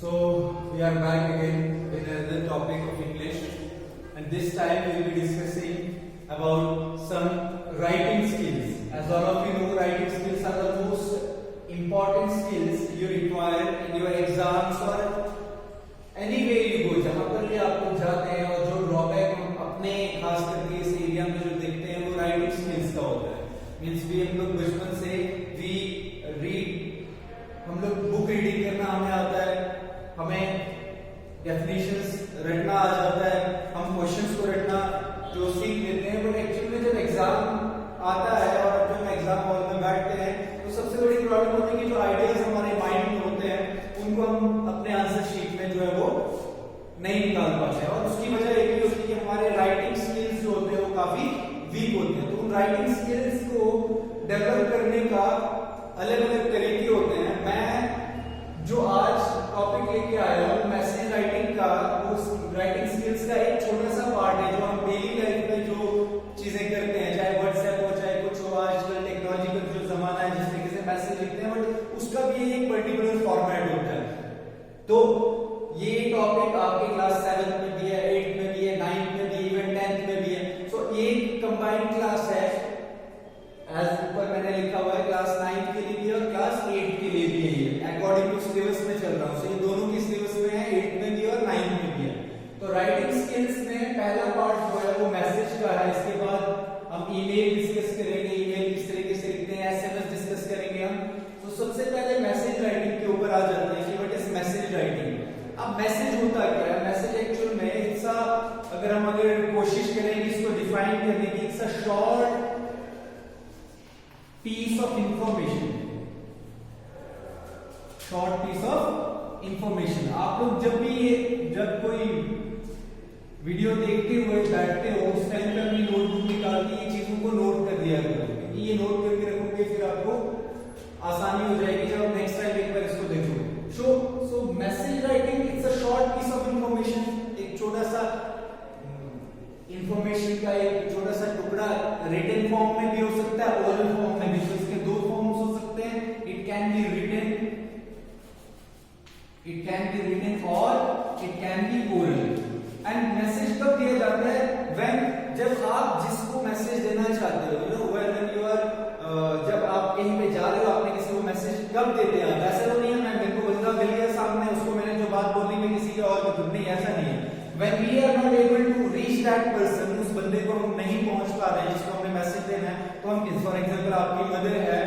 So we are back again with another topic of English, and this time we will be discussing about some writing skills. As all of you know, writing skills are the most important skills you require in your exams or anywhere you go. जहाँ पर भी आप लोग जाते हैं और जो drawback हम अपने खास करके इस एरिया में जो देखते हैं वो राइटिंग स्किल्स का होता है. मीन्स भी हम लोग बचपन से वी रीड, हम लोग बुक रीडिंग करना हमें आता है, हमें डेफिनेशंस रटना आ जाता है, हम क्वेश्चंस को रटना जो सीख लेते हैं. बट एक्चुअली में जब एग्जाम आता है और जब हम एग्जाम हॉल में बैठते हैं तो सबसे बड़ी प्रॉब्लम होती है कि जो आइडियाज हमारे माइंड में होते हैं उनको हम अपने आंसर शीट में जो है वो नहीं निकाल पाते हैं. और उसकी वजह एक ही होती है कि हमारे राइटिंग स्किल्स जो होते हैं वो काफी वीक होते हैं. तो उन राइटिंग स्किल्स को डेवलप करने का अलग अलग तरीके होते हैं. मैं जो आज टॉपिक लेके आया हूँ मैसेज राइटिंग का, उस राइटिंग स्किल्स का एक छोटा सा पार्ट है जो हम डेली लाइफ में जो चीजें करते हैं, चाहे व्हाट्सएप हो चाहे कुछ हो. आजकल टेक्नोलॉजी का जो जमाना है जिस तरीके से मैसेज लिखते हैं, बट उसका भी एक पर्टिकुलर फॉर्मेट होता है. तो ये टॉपिक आपके क्लास 7 में भी है, 8 में भी है, 9 में भी, इवन 10th में भी है. सो ये कंबाइंड क्लास है. एज ऊपर मैंने लिखा हुआ है क्लास 9 के लिए भी और क्लास 8 के लिए भी है. अकॉर्डिंग टू सिलेबस में चल रहा हूँ. सो ये दोनों की सिलेबस में है, 8 में भी और 9 में भी है. तो राइटिंग स्किल्स में पहला पार्ट जो है वो मैसेज का है. इसके बाद हम ईमेल डिस्कस करेंगे, ईमेल किस तरीके से लिखते हैं, एसएमएस डिस्कस करेंगे हम. तो सबसे पहले मैसेज राइटिंग के ऊपर आ जाते हैं कि व्हाट इज मैसेज राइटिंग. अब मैसेज होता क्या है? मैसेज एक्चुअल में इट्स अ, अगर कोशिश करें कि इसको डिफाइन करने की, it's a short piece of information. Short piece of information. आप लोग जब कोई वीडियो देखते हुए बैठते हो उस टाइम पे अपनी नोटबुक निकाल के ये चीजों को नोट कर दिया करो, क्योंकि ये नोट करके रखोगे फिर आपको आसानी हो जाएगी जब आप नेक्स्ट टाइम एक बार इसको देखोगे. So message writing it's a short piece of information. एक छोटा सा इंफॉर्मेशन का एक छोटा सा टुकड़ा रिटन फॉर्म में भी हो सकता है, ओरल फॉर्म में भी. तो इसके दो फॉर्म्स हो सकते हैं. इट कैन बी रिटन और it can be oral. And message कब दिया जाता है? व्हेन, जब आप जिसको मैसेज देना चाहते हो, you know when you are, जब आप कहीं पे जा रहे हो आपने किसी को मैसेज कब देते हैं. ऐसा तो नहीं है मैं मेरे को बंदा मिल गया सामने, उसको मैंने जो बात बोली मैं किसी के और को नहीं, ऐसा नहीं है. When we are not able to reach that person, उस बंदे को हम नहीं पहुंच पा रहे हैं जिसको हमने मैसेज देना है, तो हम फॉर एग्जांपल आपकी मदर है,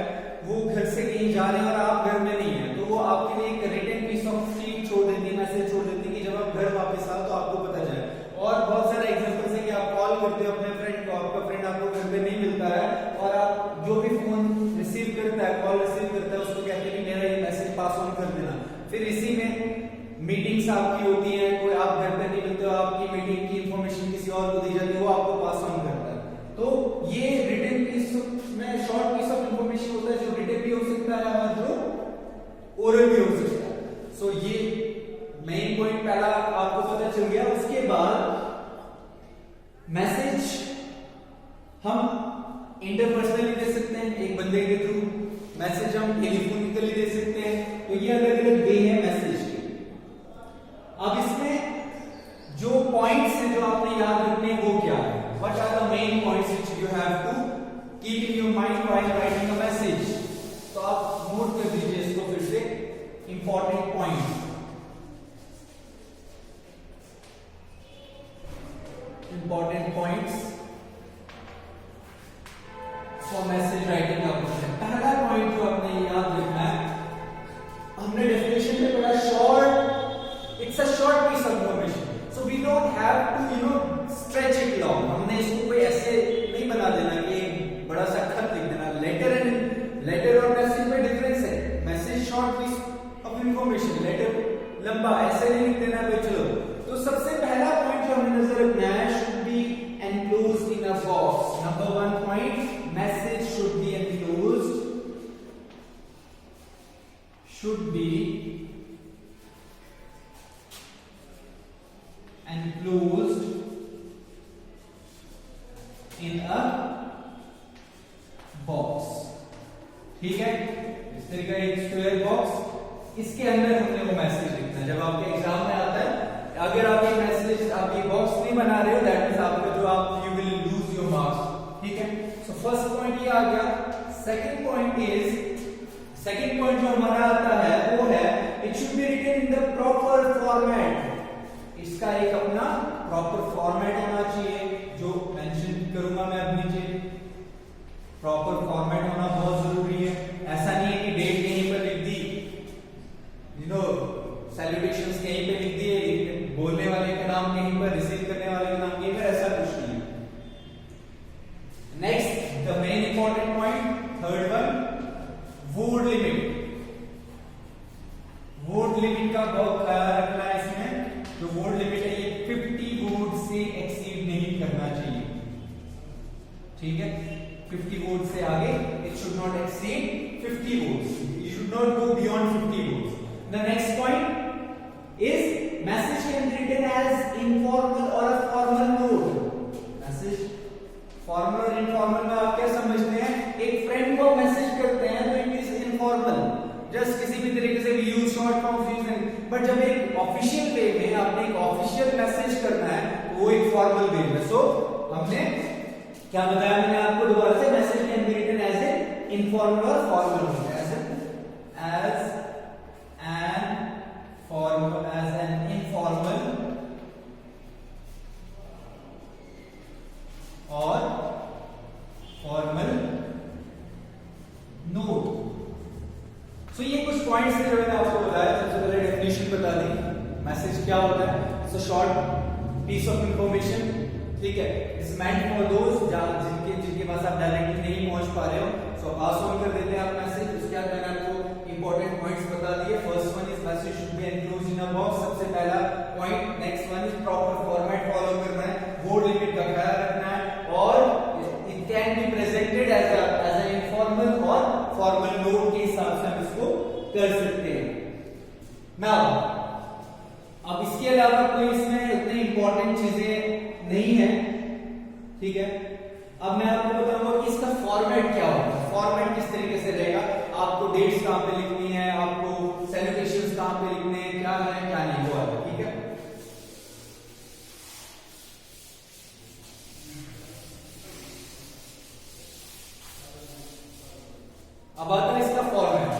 वो घर से कहीं जा रहे हैं और आप घर में नहीं है, तो वो आपके लिए एक रिटन पीस ऑफ शीट छोड़ देती है, मैसेज छोड़ देती है कि जब आप घर वापस आओ तो आपको पता जाए. और बहुत सारे एग्जांपल्स है कि आप कॉल करते हो अपने फ्रेंड को, आपका फ्रेंड आपको घर पे नहीं मिलता है और आप जो भी फोन रिसीव करता है, कॉल रिसीव करता है, उसको कहते हैं कि मेरा ये मैसेज पास ऑन कर देना. फिर इसी में मीटिंग्स आपकी होती है, कोई आप घर पे नहीं मिलते हो, आपकी मीटिंग की इंफॉर्मेशन किसी और को दी जाती है, वो आपको पास ऑन करता है. तो ये रिटन पीस में शॉर्ट पीस ऑफ इंफॉर्मेशन होता है जो रिटन भी हो सकता है और जो ओरल भी हो सकता है. सो ये मेन पॉइंट पहला आपको पता चल गया. उसके बाद मैसेज हम इंटरपर्सनली दे सकते हैं, एक बंदे के थ्रू. मैसेज हम टेलीफोनिकली दे सकते हैं. तो ये अलग अलग वे है मैसेज के. अब इसमें जो पॉइंट्स हैं जो आपने याद रखने हैं वो क्या है? What are the main points which you have to keep in your mind while writing a message. तो आप नोट कर दीजिए इसको फिर से. Important point, important points for message writing का क्वेश्चन. पहला पॉइंट जो आपने याद रखना है, हमने डेफिनेशन में पढ़ा short, it's a short piece of information, so we don't have to stretch it long. हमने इसको कोई ऐसे नहीं बना देना कि बड़ा सा खत लिख देना. लेटर और मैसेज में डिफरेंस है. Message short piece of information, letter लंबा, ऐसे नहीं लिख देना भाई चलो. तो सबसे पहला पॉइंट जो हमें नजर रखना है, should be enclosed in a box. Number 1 point, message should be enclosed in a box. ठीक है, इस तरह का एक स्क्वायर बॉक्स, इसके अंदर हमने वो मैसेज लिखना है. जब आप सेकंड पॉइंट जो हमारा आता है वो है it should be written in the proper format. इसका एक अपना प्रॉपर फॉर्मेट होना चाहिए जो मेंशन करूंगा मैं अब नीचे। प्रॉपर फॉर्मेट होना बहुत जरूरी है। ऐसा नहीं है कि डेट कहीं पर लिख दी, सैल्यूटेशंस कहीं पे लिख दिए, बोलने वाले का नाम कहीं पर, रिसीव करने वाले का नाम कहीं पर, ऐसा कुछ नहीं है। Next the main important point, third one, word limit. Word limit का बहुत ख्याल रखना है इसमें। जो वर्ड लिमिट है ये 50 वर्ड से एक्सीड नहीं करना चाहिए, ठीक है। 50 वर्ड से आगे it should not exceed 50 words, you should not go beyond 50 words. The next point is message can be written as informal और a formal note. Message formal और इनफॉर्मल में आप क्या समझते हैं? एक फ्रेंड को मैसेज करते हैं तो इट इज इनफॉर्मल, जस्ट किसी भी तरीके से भी यूज शॉर्ट फॉर्म यूज नहीं। बट जब एक ऑफिशियल वे में आपने एक ऑफिशियल मैसेज करना है तो वो एक फॉर्मल वे में। सो हमने क्या बताया मैंने आपको दोबारा से, message can be written as a informal और formal note, as an informal और फॉर्मल नोट। सो ये कुछ पॉइंट्स थे जो मैंने आपको बताया। सबसे पहले डेफिनेशन बता दी, मैसेज क्या होता है। So short piece of information, ठीक है, इज मेंट फॉर दोस जिनके पास आप डायरेक्टली नहीं पहुंच पा रहे हो। सो पास ऑन कर देते हैं आप मैसेज। उसके बाद मैंने आपको इंपॉर्टेंट पॉइंट्स बता दिए। First one is message should be enclosed in a box, सबसे पहला point. Next one is proper format follow करना है, वर्ड लिमिट का ख्याल रखना है, और it can be presented as an informal और फॉर्मल नोट के हिसाब से हम इसको कर सकते हैं। नाउ अब इसके अलावा कोई इसमें इतनी इंपॉर्टेंट चीजें नहीं है, ठीक है। अब मैं आपको बताऊंगा कि इसका फॉर्मेट क्या होगा। फॉर्मेट किस तरीके से रहेगा, आपको डेट्स कहां पे लिखनी है, आपको सैल्यूटेशंस कहां पे लिखने हैं, क्या है क्या नहीं, वो आता है, ठीक है। अब आता है इसका फॉर्मेट।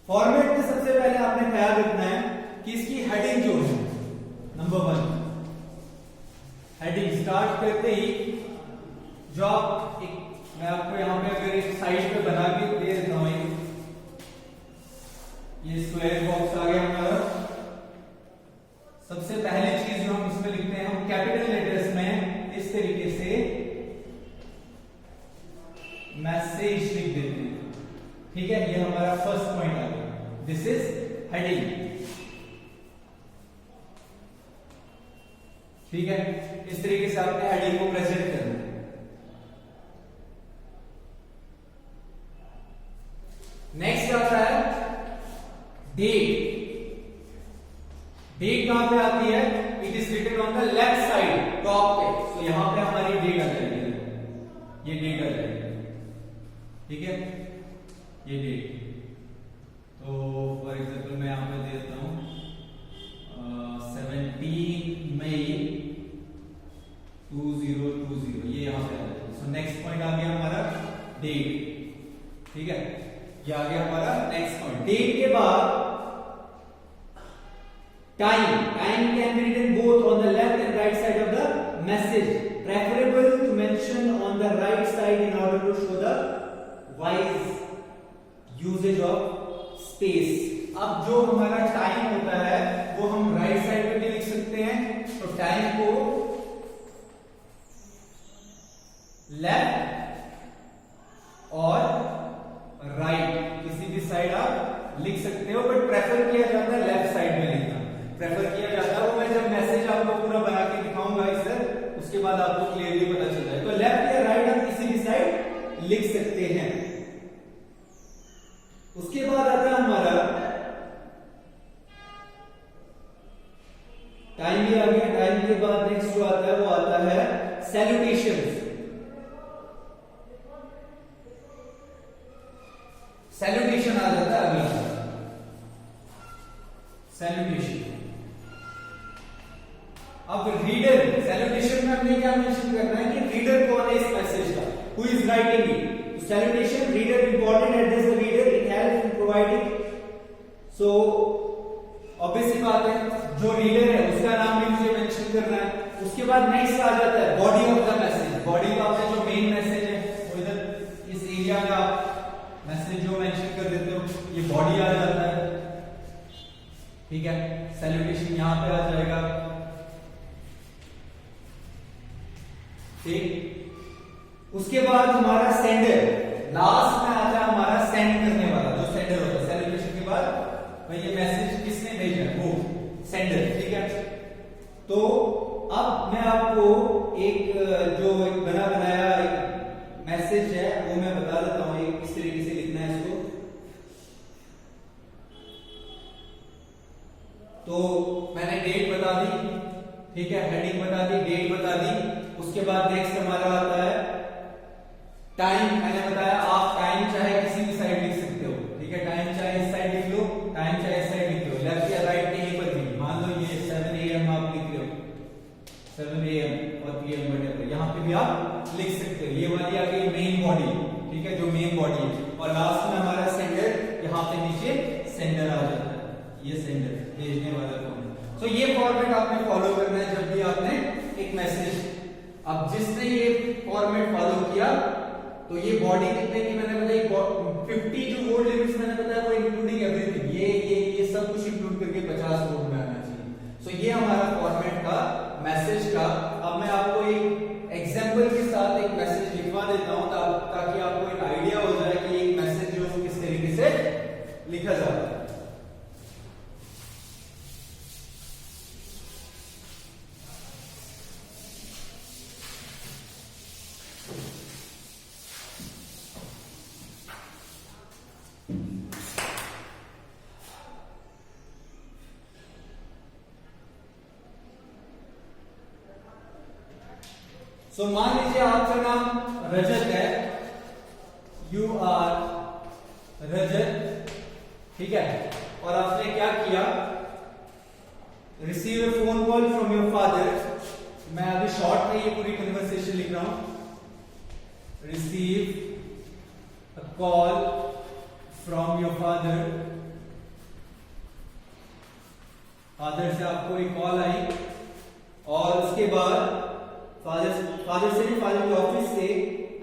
फॉर्मेट में सबसे पहले आपने ख्याल रखना है कि इसकी हेडिंग जो है, नंबर 1 हेडिंग स्टार्ट करते ही जो आप मैं आपको यहां पे अगर एक साइड पे बना के दे देता हूं, ये स्क्वायर बॉक्स आ गया हमारा। सबसे पहली चीज जो हम इसमें लिखते हैं, हम कैपिटल लेटर्स में इस तरीके से मैसेज लिख देते हैं, ठीक है। ये हमारा फर्स्ट पॉइंट आ गया, दिस इज हेडिंग, ठीक है। इस तरीके से आपने हेडिंग को प्रेजेंट करना है। नेक्स्ट आता है डेट। डेट कहां पे आती है? It is written on the left side top पे। तो यहां पे हमारी डेट आ जाएगी, ये डेट आ जाएगी, ठीक है, ये डेट। तो फॉर एग्जांपल मैं यहां पे दे देता हूं 17 मई 2020, ये यहां पे आ जाएगा। सो नेक्स्ट पॉइंट आ गया हमारा डेट, ठीक है, ये आ गया हमारा नेक्स्ट पॉइंट। डेट के बाद time can be written both on the left and right side of the message, preferable to mention on the right side in order to show the wise usage of space. अब जो हमारा time होता है वो हम right side पे भी लिख सकते हैं, तो टाइम को लेफ्ट और राइट किसी भी साइड आप लिख सकते हो, बट प्रेफर किया जाता है लेफ्ट साइड में लिखना, प्रेफर किया जाता है। वो मैं जब मैसेज आपको पूरा बना के दिखाऊंगा इधर, उसके बाद आपको क्लियरली पता चल जाए। तो लेफ्ट या राइट आप किसी भी साइड लिख सकते हैं। उसके बाद आता है हमारा टाइम भी आ गया। टाइम के बाद नेक्स्ट जो आता है वो आता है सैल्यूटेशंस। सैल्यूटेशन आ जाता है अगला, सैल्यूटेशन, अब रीडर सैल्यूटेशन में हमने क्या मेंशन करना है कि रीडर कौन है इस मैसेज का, who is writing it. Salutation reader important address the reader, it helps in providing. So obvious सी बात है, जो रीडर है उसका नाम भी मुझे मेंशन करना है। उसके बाद नेक्स्ट आ जाता है body of the message. Body का आपका जो मेन मैसेज है वो इधर इस एरिया का मैसेज जो मेंशन कर देते हो, ये बॉडी आ जाता है। ठीक है, सैल्यूटेशन यहां पे आ जाएगा। ठीक, उसके बाद हमारा सेंडर, लास्ट में आता है हमारा सेंड करने वाला जो सेंडर होता है। सैल्यूटेशन के बाद भाई ये मैसेज किसने भेजा है, वो सेंडर। ठीक है, तो अब मैं आपको एक जो एक बना बनाया एक मैसेज है वो मैं बता देता हूं, एक किस तरीके से लिखना है इसको। तो मैंने डेट बता दी, ठीक है, हेडिंग बता दी, डेट बता दी। उसके बाद नेक्स्ट हमारा आता है टाइम। मैंने बताया आप टाइम चाहे किसी भी साइड लिख सकते हो। ठीक है, टाइम चाहे इस साइड लिख लो, टाइम चाहे इस साइड लिख लो, लेफ्ट या राइट कहीं पर भी। मान लो ये 7 AM आप लिख रहे हो, 7 AM और PM वगैरह, यहाँ पे भी आप लिख सकते हो। ये वाली आ गई मेन बॉडी। ठीक है, जो मेन बॉडी है, और लास्ट में हमारा सेंडर, यहाँ पे नीचे सेंडर आ जाता है, ये सेंडर भेजने वाला कौन है। सो ये फॉर्मेट आपने फॉलो करना है जब भी आपने एक मैसेज। अब जिसने ये फॉर्मेट फॉलो किया तो ये बॉडी कितने की मैंने बताई, 50 जो वर्ड लिमिट्स मैंने बताया वो इंक्लूडिंग एवरीथिंग, ये सब कुछ इंक्लूड करके 50 वर्ड में आना चाहिए। सो ये हमारा फॉर्मेट का मैसेज का। अब मैं आपको एक एग्जांपल के साथ एक मैसेज लिखवा देता हूं ताकि आपको एक आइडिया हो जाए कि एक मैसेज जो किस तरीके से लिखा जाता है। तो मान लीजिए आपका नाम रजत है, यू आर रजत। ठीक है, और आपने क्या किया, receive A phone call from your father. मैं अभी शॉर्ट में ये पूरी कन्वर्सेशन लिख रहा हूं। Receive a call from your father, father से आपको एक कॉल आई, और उसके बाद फादर के ऑफिस से,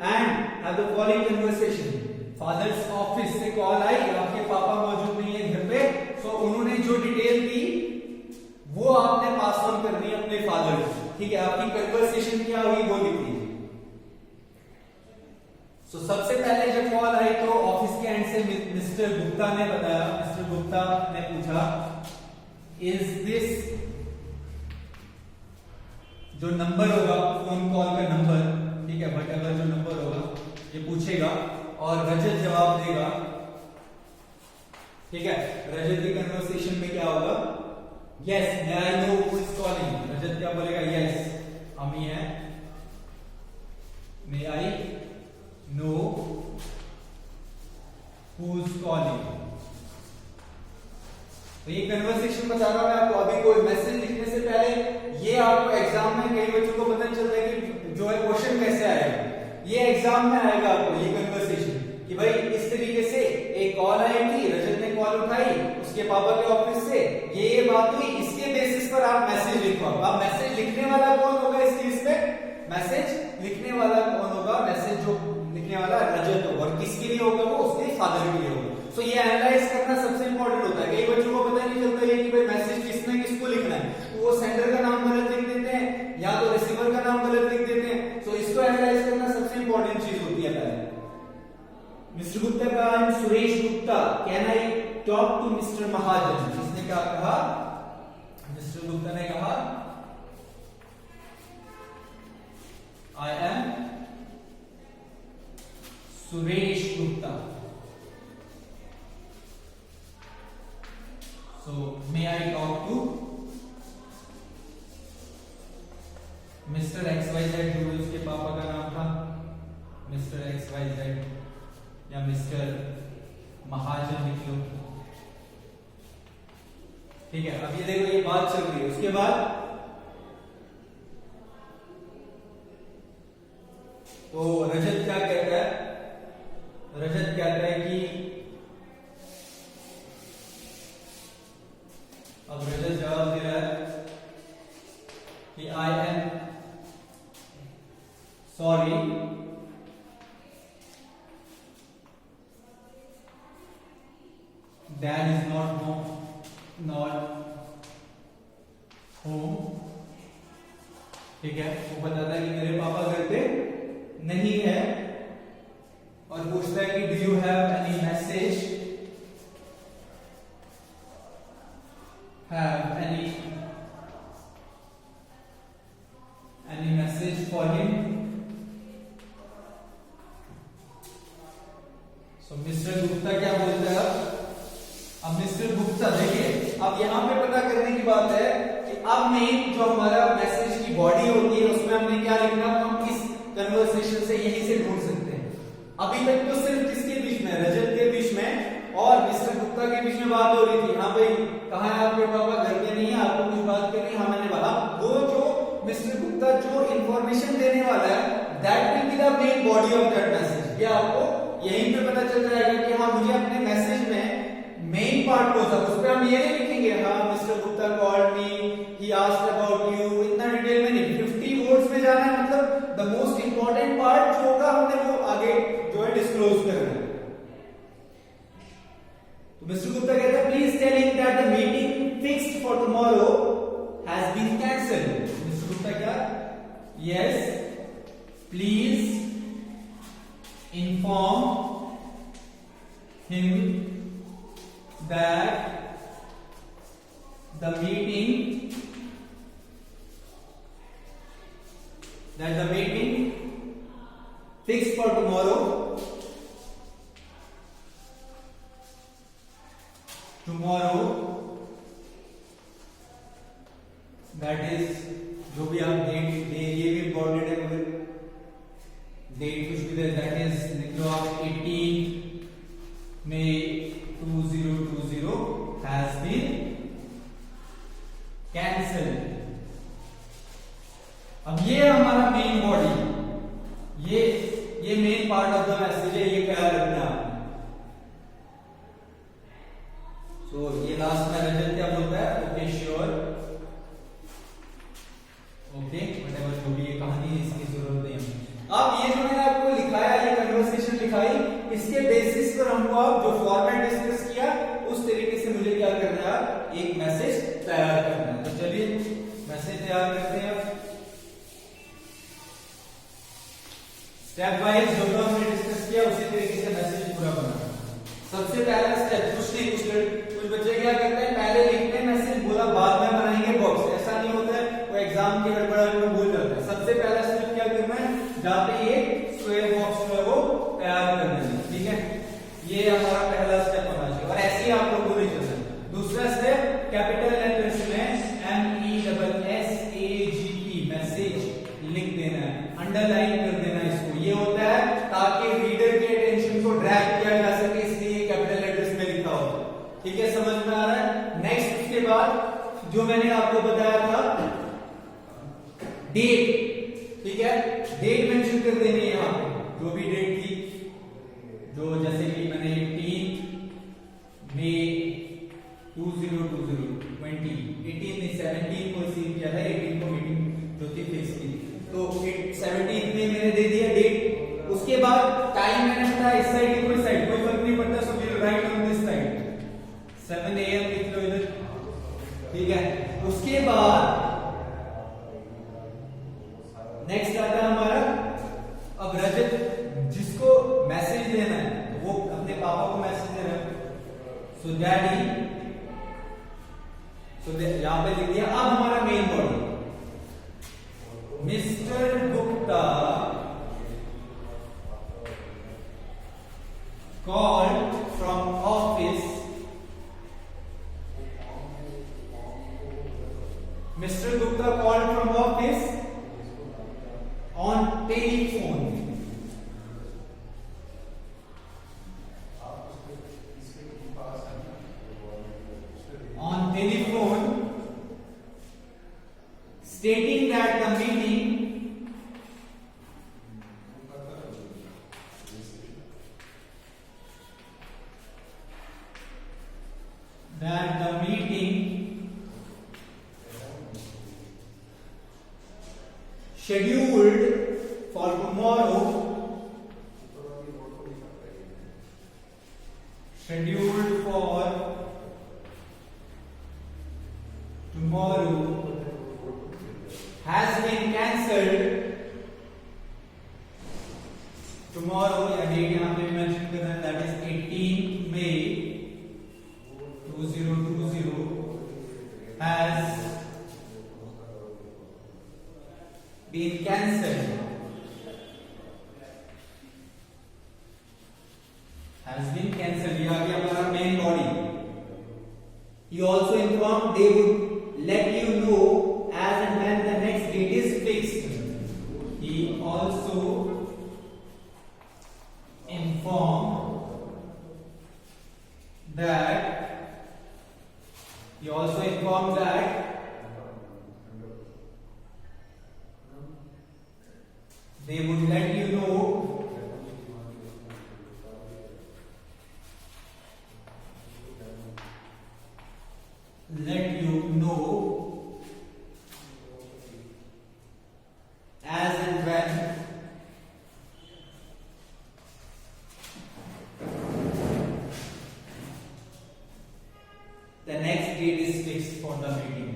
and have the following conversation. Father's office से कॉल आई, आपके पापा मौजूद नहीं है घर पे, सो उन्होंने जो डिटेल दी वो आपने पास ऑन करनी है अपने फादर को। ठीक है, आपकी कन्वर्सेशन क्या हुई वो लिखनी है। सो सबसे पहले जब कॉल आई तो ऑफिस के एंड से मिस्टर गुप्ता ने बताया, मिस्टर गुप्ता ने पूछा, इज दिस, जो नंबर होगा फोन कॉल का नंबर, ठीक है, बट अगर जो नंबर होगा ये पूछेगा और रजत जवाब देगा। ठीक है, रजत की कन्वर्सेशन में क्या होगा, yes may I know who is calling. Rajat क्या बोलेगा, यस हम ही हैं, may I know who is calling. तो ये कन्वर्सेशन बता रहा हूं मैं आपको। अभी कोई मैसेज लिखने से पहले ये आपको एग्जाम में कई बच्चों को पता नहीं चलता है कि जो है क्वेश्चन कैसे आएगा। ये एग्जाम में आएगा आपको ये कन्वर्सेशन कि भाई इस तरीके से एक कॉल आई थी, रजत ने कॉल उठाई उसके पापा के ऑफिस से, ये बात हुई, इसके बेसिस पर आप मैसेज लिखो। अब मैसेज लिखने वाला कौन होगा इस केस में, मैसेज लिखने वाला कौन होगा, मैसेज जो लिखने वाला रजत होगा, और किसके लिए होगा वो, उसके फादर के लिए होगा। सो ये एनालाइज करना सबसे इंपॉर्टेंट होता है। कई बच्चों को पता नहीं चलता है कि भाई मैसेज किसने किसको लिखना है, तो वो सेंडर का नाम गलत लिख देते हैं या तो रिसीवर का नाम गलत लिख देते हैं। सो इसको एनालाइज करना सबसे इंपॉर्टेंट चीज होती है पहले। मिस्टर गुप्ता का, I am Suresh Gupta, can I talk to mister Mahajan. इसने क्या कहा, मिस्टर गुप्ता ने कहा, I am Suresh Gupta, so may I talk to Mr. XYZ, जो उसके पापा का नाम था Mr. XYZ या मिस्टर महाजन लिख लो। ठीक है, अब ये देखो ये बात चल रही है। उसके बाद तो रजत क्या कहता है? रजत कहता है कि अब रजत जवाब दे रहा है कि I am sorry dad is not home. ठीक है, वो बताता है कि मेरे पापा घर पे नहीं है और पूछता है कि do you have any message, have any message for him. So mister Gupta क्या बोलता है? अब मिस्टर गुप्ता देखिए, अब यहां पे पता करने की बात है कि अब मेन जो हमारा मैसेज की बॉडी होती है उसमें हमने क्या लिखना, हम इस कन्वर्सेशन से यहीं से ढूंढ सकते हैं। अभी तक तो सिर्फ किसके बीच में, रजत के बीच में और मिस्टर गुप्ता के बीच में बात हो रही थी। हाँ भाई, कहाँ है आपके पापा? घर पे नहीं है, आपको कुछ बात करनी? हाँ मैंने बोला। वो जो मिस्टर गुप्ता जो इंफॉर्मेशन देने वाला है, that will be the main body of that message. ये आपको यहीं पे पता चल जाएगा कि हाँ मुझे अपने मैसेज में मेन पार्ट को था, उस पे हम ये नहीं लिखेंगे हाँ mister Gupta called me, he asked about you, इतना डिटेल में नहीं, 50 वर्ड्स में जाना है। मतलब द मोस्ट इंपॉर्टेंट पार्ट जो होगा हमने वो आगे जो है डिस्क्लोज करना है। तो मिस्टर गुप्ता कहता है please tell him that the meeting fixed for tomorrow has been cancelled. Mister Gupta क्या, yes please inform him that the meeting fixed for tomorrow that is जो भी आप डेट दे, ये भी इम्पोर्टेंट है, मगर डेट कुछ भी दे, दैट इज लिख लो आप 18 मई 2020 has been cancelled। अब ये हमारा मेन बॉडी, ये main part of the message है, ये ख्याल रखना आपने। सो ये लास्ट में रजत क्या बोलता है, ओके श्योर, ओके व्हाटएवर, जो भी ये कहानी है इसकी जरूरत नहीं है। अब ये जो मैंने आपको लिखाया, ये कन्वर्सेशन लिखाई, इसके बेसिस पर हमको अब जो फॉर्मेट डिस्कस किया उस तरीके से मुझे क्या करना है, एक मैसेज तैयार करना है। तो चलिए मैसेज तैयार करते हैं। स्टेप वाइज जो जो हमने डिस्कस किया उसी तरीके से मैसेज पूरा बना। सबसे पहला स्टेप, कुछ बच्चे क्या करते हैं, पहले लिखते हैं मैसेज, बोला बाद में बनाएंगे बॉक्स। ऐसा नहीं होता है, वो एग्जाम के गड़बड़ाहट में भूल जाता है। सबसे पहला स्टेप क्या करना है, जहां पे ये स्क्वायर बॉक्स जो है वो तैयार करना है। ठीक है, ये हमारा पहला स्टेप होना चाहिए और ऐसे ही आप लोगों को नहीं चलना। दूसरा स्टेप, कैपिटल लेटर्स में MESSAGE मैसेज लिख देना है, अंडरलाइन कर देना है इसको। ये होता है ताकि रीडर के अटेंशन को ड्रैग किया जा सके, इसलिए कैपिटल लेटर्स में लिखा होता है। ठीक है, समझ में आ रहा है। नेक्स्ट उसके बाद जो मैंने आपको बताया था डेट, ठीक है, डेट मेंशन कर देनी है यहाँ पे, जो भी डेट थी, जो जैसे कि मैंने 18 मई 2020 17 को रिसीव किया था, 18 को मीटिंग जो थी फिक्स की, तो 17 में मैंने दे दिया डेट। उसके बाद टाइम मैंने बताया इस साइड की कोई साइड कोई फर्क नहीं पड़ता, so we will write on this side 7 AM लिख लो इधर। ठीक है, उसके बाद नेक्स्ट आता है हमारा, अब रजत जिसको मैसेज देना है वो अपने पापा को मैसेज देना है, सो डैडी, सो यहां पे लिख दिया। अब हमारा main body, mister Gupta called from office, Mr. Gupta called from office on telephone, on telephone that the meeting scheduled for tomorrow has been cancelled. Tomorrow या डेट यहाँ पे मेंशन करना है, that is 18 May 2020 has been cancelled. ये आ गया हमारा main body. He also informed they would let you know as and when the next date is fixed. He also informed that they would let you know as and when the next date is fixed for the meeting.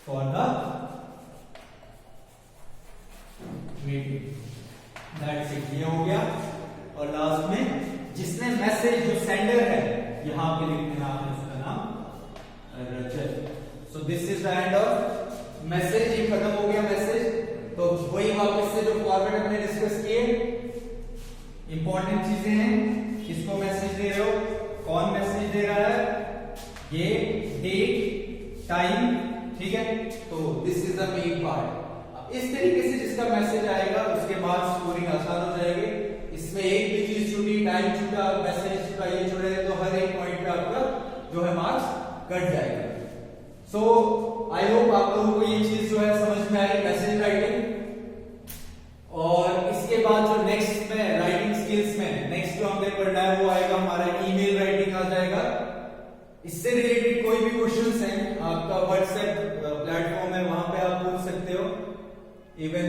For the meeting. That's it. ये हो गया. और last में जिसने message, जो sender है, यहां पे लिख देना आपने उसका नाम Rajat. So this is the end of message. ये खत्म हो गया मैसेज. तो वही वापस से जो फॉर्मेट हमने डिस्कस किए, इंपॉर्टेंट चीजें हैं. किसको मैसेज दे रहे हो, कौन मैसेज दे रहा है, ये डेट, टाइम, ठीक है. तो this is the main part. इस तरीके से जिसका मैसेज आएगा उसके बाद स्कोरिंग आसान हो जाएगी. इसमें एक भी चीज छूटी, टाइम छूटा, मैसेज छूटा, ये छूटे तो हर एक पॉइंट पे आपका जो है मार्क्स कट जाएगा. सो आई होप आप लोगों को ये चीज जो है समझ में आई, मैसेज राइटिंग. और इसके बाद जो नेक्स्ट में राइटिंग स्किल्स में नेक्स्ट जो हमने पढ़ना है वो आएगा हमारा ईमेल राइटिंग आ जाएगा. इससे रिलेटेड कोई भी क्वेश्चंस हैं, आपका व्हाट्सएप प्लेटफॉर्म है, वहां पे आप पूछ सकते हो. इवन